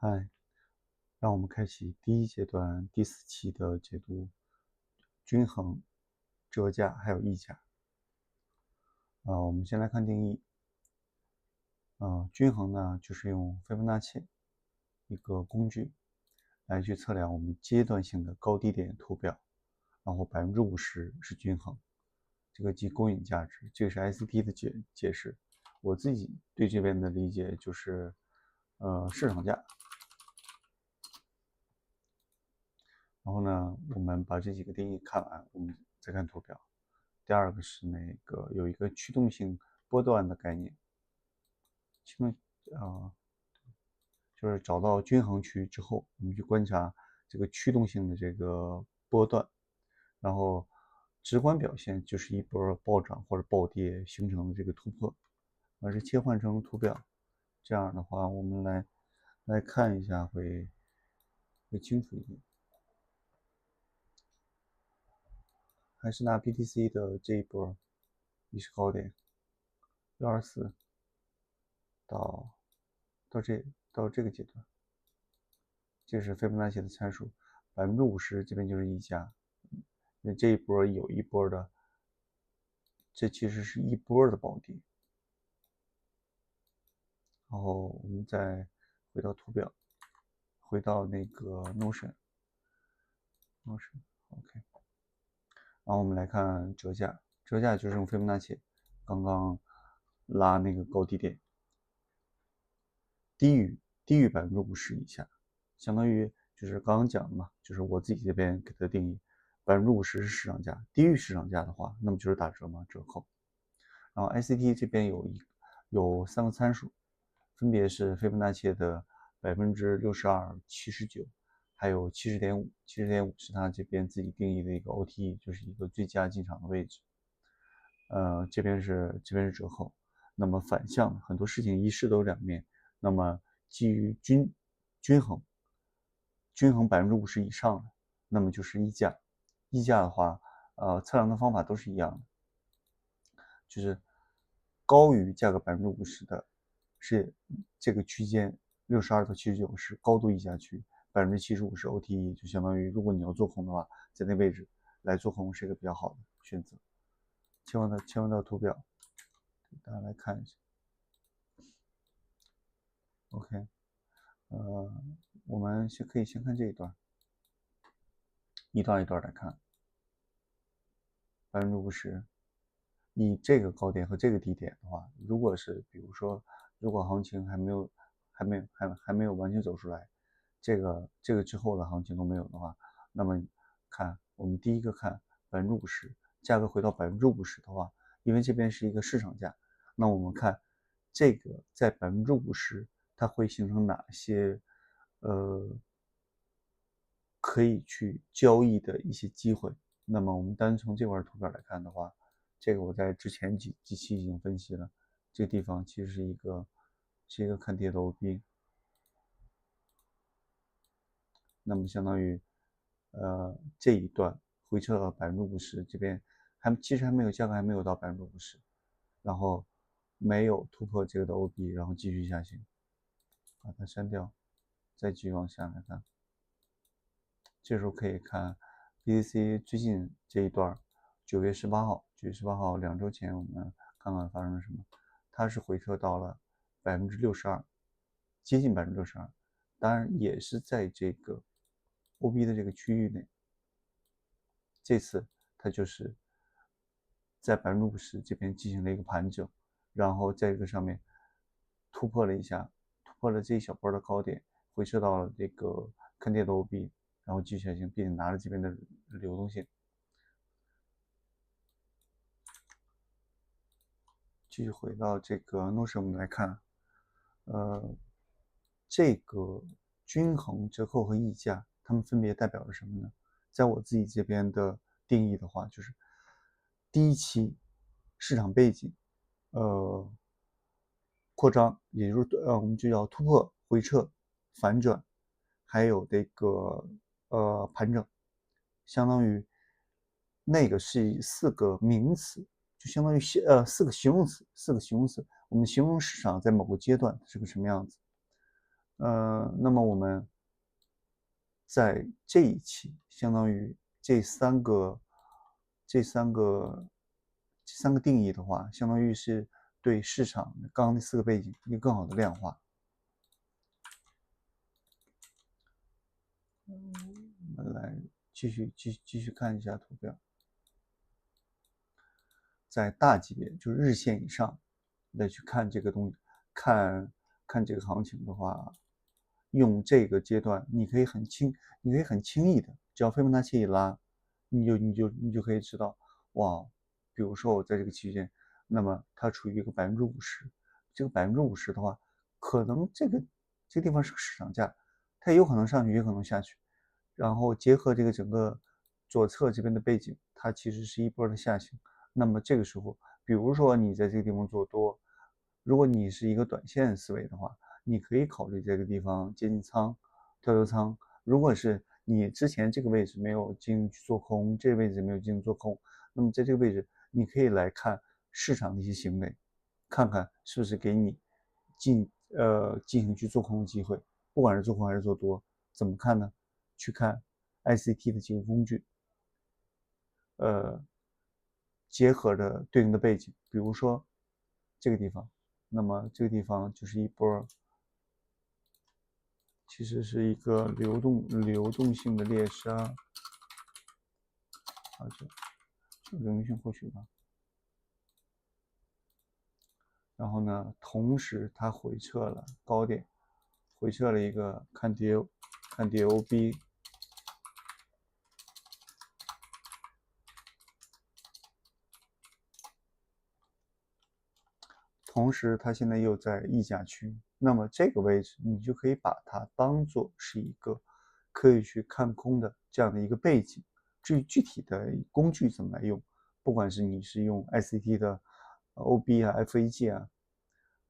嗨，让我们开启第一阶段第4期的解读：均衡、折价还有溢价。我们先来看定义。均衡呢，就是用斐波那契一个工具来去测量我们阶段性的高低点图表，然后50%是均衡，这个即公允价值，这个是 ICT 的解释。我自己对这边的理解就是，市场价。然后呢，我们把这几个定义看完，我们再看图表。第二个是那个有一个驱动性波段的概念，驱动就是找到均衡区之后，我们去观察这个驱动性的这个波段，然后直观表现就是一波暴涨或者暴跌形成的这个突破。而是切换成图表，这样的话我们来看一下会清楚一点。还是拿 BTC 的这一波历史高点124到这个阶段，这是斐波那契的参数，50%这边就是溢价。那这一波有一波的，这其实是一波的暴跌。然后我们再回到图表，回到那个 Notion，OK。然后我们来看折价，折价就是用斐波那契刚刚拉那个高低点，低于50%以下，相当于就是刚刚讲的嘛，就是我自己这边给它定义，50%是市场价，低于市场价的话，那么就是打折嘛，折扣。然后 ICT 这边有3个参数，分别是斐波那契的62%、79%，还有70.5，70.5是它这边自己定义的一个 OTE，就是一个最佳进场的位置。这边是折扣。那么反向，很多事情一事都有两面。那么基于均衡50%以上的，那么就是溢价。溢价的话，测量的方法都是一样的，就是高于价格50%的是这个区间62到79是高度溢价区，75%是 OTE， 就相当于如果你要做空的话，在那位置来做空是一个比较好的选择。切换到图表，大家来看一下。OK，我们可以先看这一段，一段一段来看。50%，以这个高点和这个低点的话，如果是比如说，如果行情还没有完全走出来，这个之后的行情都没有的话，那么我们第一个看50%，价格回到50%的话，因为这边是一个市场价，那我们看这个在50%，它会形成哪些可以去交易的一些机会。那么我们单从这块图表来看的话，这个我在之前几期已经分析了，这个地方其实是一个看跌的 OB。那么相当于这一段回撤了50%，这边其实价格还没有到50%，然后没有突破这个的 OB， 然后继续下行，把它删掉，再继续往下来看。这时候可以看 BTC 最近这一段，9月18号2周前我们看看发生了什么，它是回撤到了62%，接近62%，当然也是在这个 OB 的这个区域内。这次它就是在50%这边进行了一个盘整，然后在这个上面突破了一下，突破了这一小波的高点，回撤到了这个看跌的 OB， 然后继续下行，并且拿着这边的流动性。继续回到这个 Notion， 我们来看，这个均衡、折扣和溢价，它们分别代表了什么呢？在我自己这边的定义的话，就是第一期市场背景，扩张，也就是我们就叫突破、回撤、反转，还有这个盘整，相当于那个是4个名词，就相当于4个形容词，我们形容市场在某个阶段是个什么样子。那么我们在这一期，相当于这三个定义的话，相当于是对市场刚刚那4个背景一个更好的量化。我们来继续看一下图表，在大级别就是日线以上来去看这个东西，看这个行情的话，用这个阶段你可以很轻易的，只要斐波那契一拉，你就可以知道，哇，比如说我在这个区间，那么它处于一个50%，这个50%的话，可能这个地方是个市场价，它也有可能上去，也有可能下去，然后结合这个整个左侧这边的背景，它其实是一波的下行。那么这个时候，比如说你在这个地方做多，如果你是一个短线思维的话，你可以考虑这个地方接近仓、跳头仓。如果是你之前这个位置没有进行去做空，这个位置没有进行做空，那么在这个位置，你可以来看市场的一些行为，看看是不是给你进行去做空的机会。不管是做空还是做多，怎么看呢？去看 ICT 的几个工具，结合着对应的背景，比如说这个地方，那么这个地方就是一波，其实是一个流动性的猎杀，就流动性获取吧。然后呢，同时它回撤了高点，回撤了一个看跌 OB。同时它现在又在溢价区，那么这个位置你就可以把它当做是一个可以去看空的这样的一个背景。至于具体的工具怎么来用，不管是你是用 ICT 的 OB 啊、FAG 啊，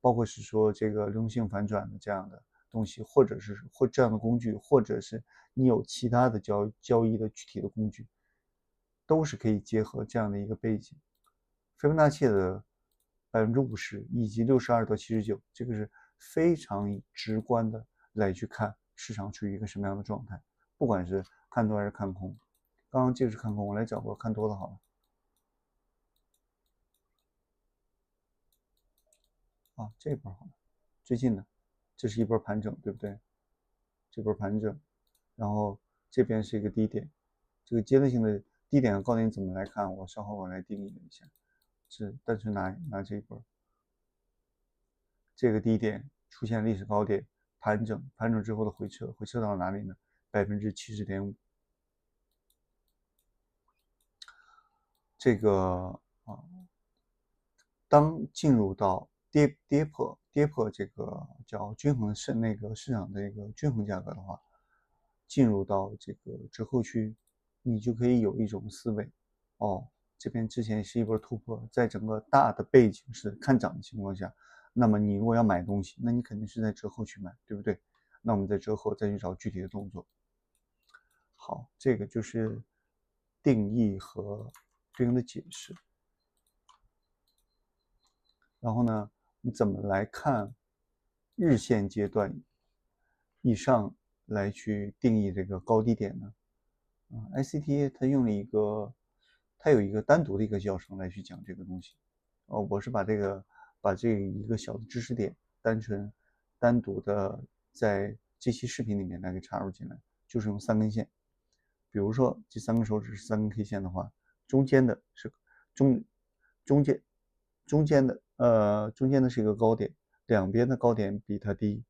包括是说这个流动性反转的这样的东西，或者是这样的工具，或者是你有其他的交易的具体的工具，都是可以结合这样的一个背景。斐波那契的50%以及62到79，这个是非常直观的来去看市场处于一个什么样的状态，不管是看多还是看空。刚刚这个是看空，我来找个看多的好了。啊，这波好了，最近的，这是一波盘整，对不对？这波盘整，然后这边是一个低点，这个阶段性的低点和高点怎么来看？我稍后我来定义一下，是单纯拿这一波，这个低点出现历史高点，盘整之后的回撤，回撤到哪里呢？70.5%。这个当进入到跌破这个叫均衡市场的一个均衡价格的话，进入到这个折扣区，你就可以有一种思维，哦，这边之前是一波突破，在整个大的背景是看涨的情况下，那么你如果要买东西，那你肯定是在折后去买，对不对？那我们在折后再去找具体的动作。好，这个就是定义和对应的解释。然后呢，你怎么来看日线阶段以上来去定义这个高低点呢？ICT 它用了一个，它有一个单独的一个教程来去讲这个东西。我是把这一个小的知识点单独的在这期视频里面来给插入进来，就是用3根线。比如说这3根手指是3根 K 线的话，中间的是中间的是一个高点，两边的高点比它低，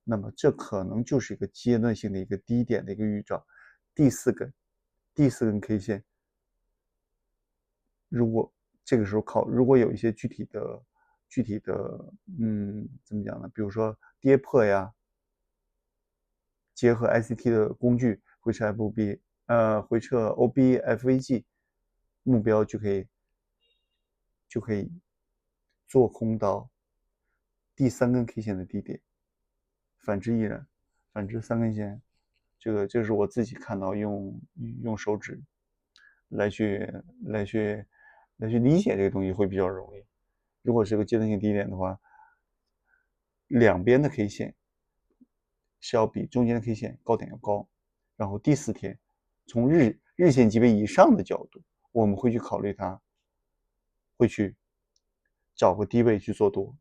那么这可能就是一个阶段性的一个低点的一个预兆。第四根 K 线，如果这个时候如果有一些具体的怎么讲呢？比如说跌破呀，结合 ICT 的工具回撤 FOB，回撤 OB、FAG， 目标就可以做空到第3根 K 线的低点。反之亦然，反之3根线，这是我自己看到用手指来去理解这个东西会比较容易。如果是个阶段性低点的话，两边的 K 线是要比中间的 K 线高点要高，然后第4天从日线级别以上的角度，我们会去考虑它，会去找个低位去做多，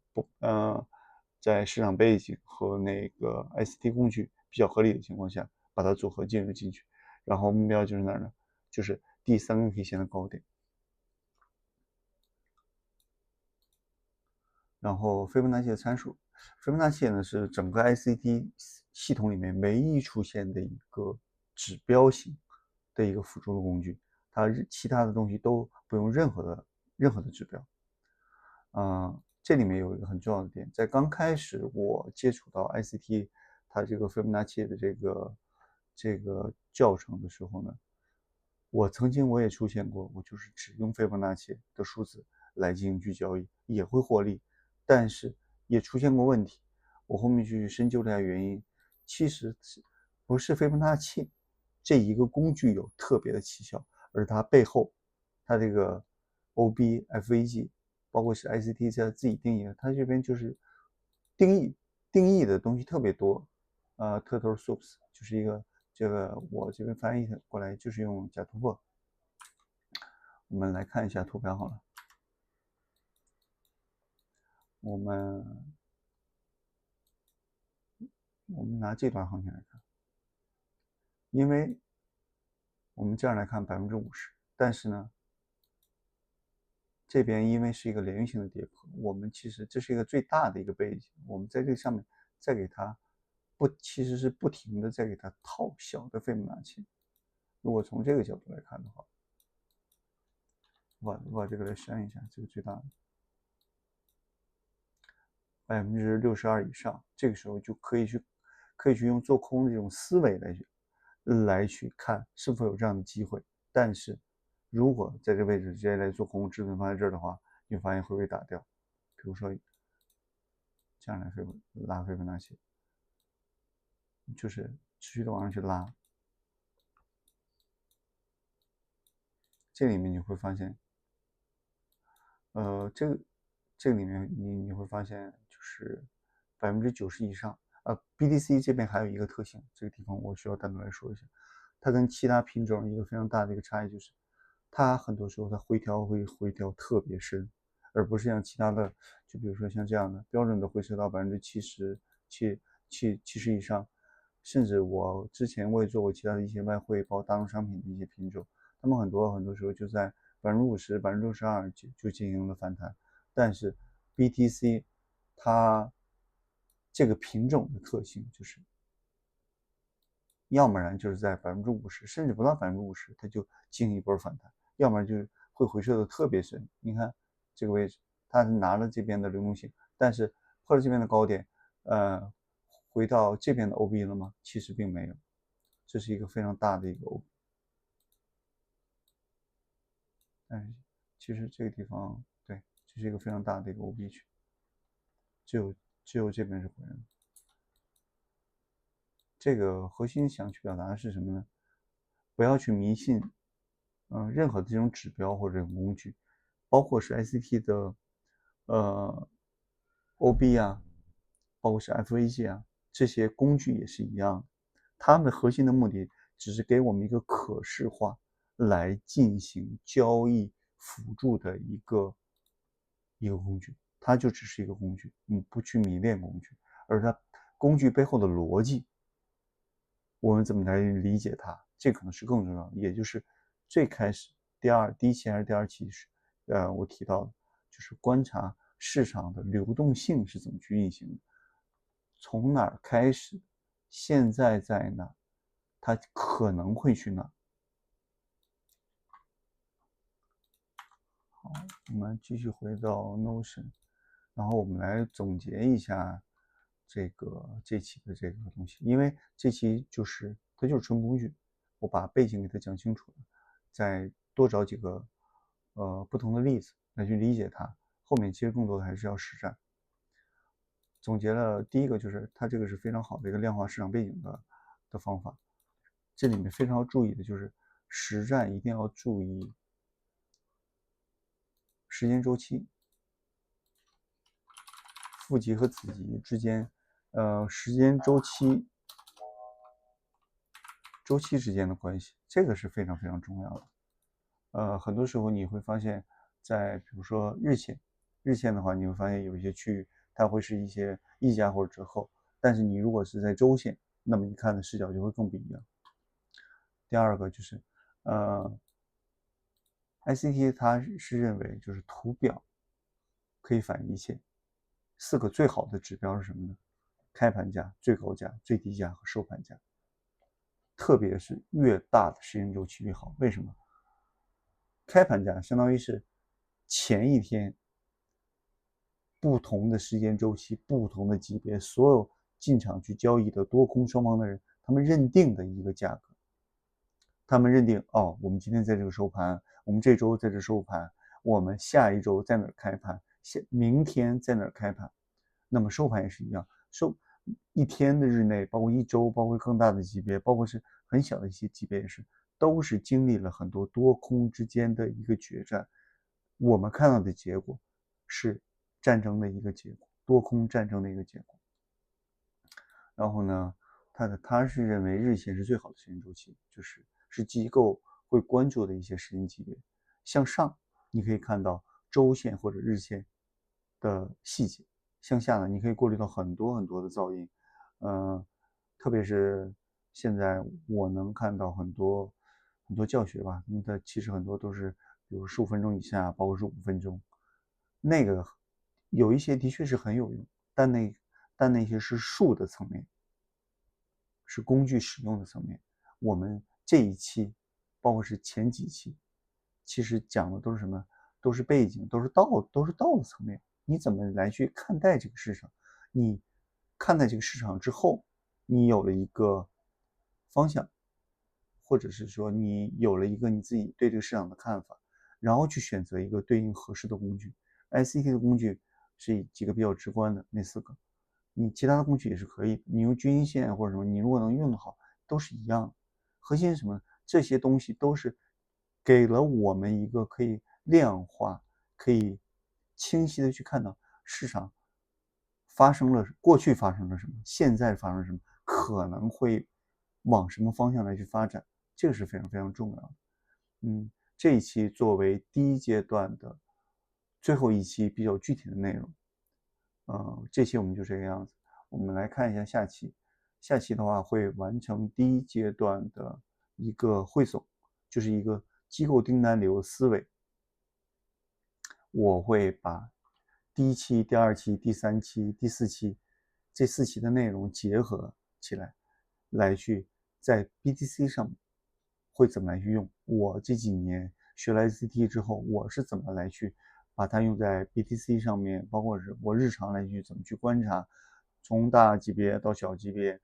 在市场背景和那个 ICT 工具比较合理的情况下，把它组合进入进去，然后目标就是哪儿呢？就是第3根 K 线的高点。然后斐波那契的参数，斐波那契呢是整个 ICT 系统里面唯一出现的一个指标型的一个辅助的工具，它其他的东西都不用任何的指标。这里面有一个很重要的点，在刚开始我接触到 ICT 它这个斐波那契的这个教程的时候呢，曾经我也出现过，我就是只用斐波那契的数字来进行去交易，也会获利，但是也出现过问题。我后面去深究了一下原因，其实不是斐波那契这一个工具有特别的奇效，而它背后它这个 OB、FAG 包括是 ICT 它自己定义的，它这边就是定义的东西特别多。Turtle Soups 就是一个这个我这边翻译过来就是用假突破。我们来看一下图表好了。我们拿这段行情来看，因为我们这样来看50%，但是呢，这边因为是一个连续性的跌破，我们其实这是一个最大的一个背景，我们在这个上面再给它其实是不停的在给它套小的斐波那契。如果从这个角度来看的话，我把这个来删一下，这个最大的62%以上，这个时候就可以去用做空的这种思维来去看是否有这样的机会。但是如果在这个位置直接来做空，止损放在这儿的话，你发现会被打掉。比如说这样来拉斐波那契，就是持续的往上去拉，这里面你会发现，这个里面你会发现就是90%以上。BTC 这边还有一个特性，这个地方我需要单独来说一下，它跟其他品种一个非常大的一个差异就是，它很多时候它回调会回调特别深，而不是像其他的，就比如说像这样的标准的回撤到70%、70以上，甚至我之前我也做过其他的一些外汇包括大宗商品的一些品种，他们很多时候就在50%、62%就进行了反弹，但是 BTC 它这个品种的特性就是，要不然就是在50%，甚至不到50%，它就进行一波反弹；要不然就是会回撤的特别深。你看这个位置，它拿了这边的流动性，但是破了这边的高点，回到这边的 OB 了吗？其实并没有，这是一个非常大的一个 OB。但是其实这个地方，对，这是一个非常大的一个 OB 区，只有这边是回来的。这个核心想去表达的是什么呢？不要去迷信，任何的这种指标或者这种工具，包括是 ICT 的OB 啊，包括是 FAG 啊，这些工具也是一样，它们的核心的目的只是给我们一个可视化来进行交易辅助的一个工具，它就只是一个工具，不去迷恋工具，而它工具背后的逻辑。我们怎么来理解它？这可能是更重要的，也就是最开始第一期还是第2期是，我提到的，就是观察市场的流动性是怎么去运行的，从哪儿开始，现在在哪，它可能会去哪。好，我们继续回到 Notion， 然后我们来总结一下这期的这个东西，因为这期它就是纯工具，我把背景给它讲清楚了，再多找几个不同的例子来去理解它，后面其实更多的还是要实战。总结了第一个就是它这个是非常好的一个量化市场背景的方法，这里面非常要注意的就是实战一定要注意时间周期，负极和子极之间，时间周期周期之间的关系，这个是非常非常重要的。很多时候你会发现，在比如说日线的话，你会发现有一些区域它会是一些溢价或者折后，但是你如果是在周线，那么你看的视角就会更不一样。第二个就是ICT 它是认为就是图表可以反映一切，4个最好的指标是什么呢？开盘价、最高价、最低价和收盘价。特别是越大的时间周期越好，为什么？开盘价相当于是前一天不同的时间周期、不同的级别，所有进场去交易的多空双方的人，他们认定的一个价格。他们认定我们今天在这个收盘，我们这周在这收盘，我们下一周在哪儿开盘，明天在哪儿开盘。那么收盘也是一样，收一天的日内，包括一周，包括更大的级别，包括是很小的一些级别也是，都是经历了很多多空之间的一个决战。我们看到的结果是战争的一个结果，多空战争的一个结果。然后呢，他是认为日线是最好的时间周期，是机构会关注的一些时间级别。向上你可以看到周线或者日线的细节，向下呢你可以过滤到很多很多的噪音。特别是现在我能看到很多教学吧，其实很多都是比如15分钟以下，包括是5分钟，那个有一些的确是很有用，但那些是术的层面，是工具使用的层面。我们这一期包括是前几期其实讲的都是什么？都是背景，都是道的层面。你怎么来去看待这个市场？你看待这个市场之后，你有了一个方向，或者是说你有了一个你自己对这个市场的看法，然后去选择一个对应合适的工具。ICT 的工具是几个比较直观的那4个，你其他的工具也是可以，你用均线或者什么，你如果能用得好，都是一样的。核心是什么？这些东西都是给了我们一个可以量化、可以清晰的去看到市场过去发生了什么，现在发生了什么，可能会往什么方向来去发展，这个是非常非常重要的。这一期作为第一阶段的最后一期比较具体的内容，这期我们就这个样子。我们来看一下下期，下期的话会完成第一阶段的一个汇总，就是一个机构订单流思维。我会把第1期、第2期、第3期、第4期这4期的内容结合起来，来去在 BTC 上面会怎么来去用。我这几年学了 ICT 之后，我是怎么来去把它用在 BTC 上面，包括是我日常来去怎么去观察，从大级别到小级别，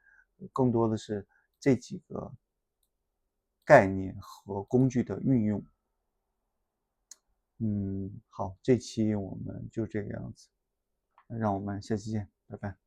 更多的是这几个概念和工具的运用。好，这期我们就这个样子，让我们下期见，拜拜。